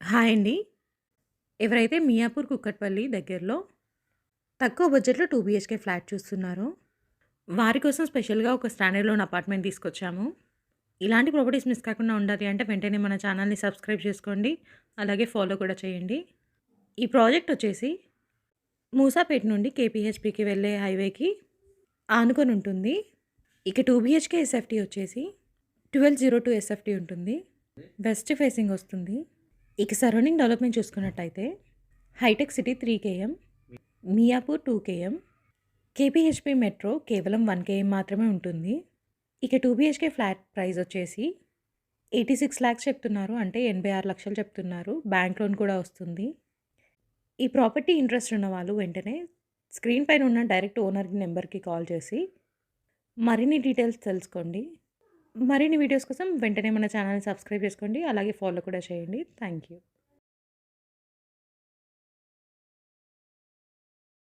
Hi అండి. ఎవరైతే మియాపూర్, కుక్కట్పల్లి దగ్గరలో తక్కువ బడ్జెట్‌లో 2 బీహెచ్‌కే ఫ్లాట్ చూస్తున్నారో, వారి కోసం స్పెషల్‌గా ఒక స్టాండర్డ్ లోన్ అపార్ట్మెంట్ తీసుకొచ్చాము. ఇలాంటి ప్రాపర్టీస్ మిస్ కాకుండా ఉండాలి అంటే వెంటనే మన ఛానల్‌ని సబ్స్క్రైబ్ చేసుకోండి. అలాగే ఫాలో కూడా చేయండి. ఈ ప్రాజెక్ట్ వచ్చేసి మూసాపేట్ నుండి కేపీహెచ్‌పీకి వెళ్ళే హైవేకి ఆనుకొని ఉంటుంది. ఇక 2 బీహెచ్‌కే ఎస్ఎఫ్టీ వచ్చేసి 1202 ఎస్ఎఫ్టీ ఉంటుంది. వెస్ట్ ఫేసింగ్ వస్తుంది. ఇక సరౌండింగ్ డెవలప్‌మెంట్ చూసుకున్నట్టయితే హైటెక్ City 3 KM, Miyapur 2 KM, KPHB metro కేవలం 1 కేఎం మాత్రమే ఉంటుంది. ఇక 2 బీహెచ్‌కే ఫ్లాట్ ప్రైస్ వచ్చేసి 86 లాక్స్ చెప్తున్నారు. అంటే 86 లక్షలు చెప్తున్నారు. బ్యాంక్ లోన్ కూడా వస్తుంది. ఈ ప్రాపర్టీ ఇంట్రెస్ట్ ఉన్న వాళ్ళు వెంటనే స్క్రీన్ పైన ఉన్న డైరెక్ట్ ఓనర్ నెంబర్‌కి కాల్ చేసి మరిన్ని డీటెయిల్స్ తెలుసుకోండి. మరిన్ని వీడియోస్ కోసం వెంటనే మన ఛానల్‌ని సబ్స్క్రైబ్ చేసుకోండి. అలాగే ఫాలో కూడా చేయండి. Thank you.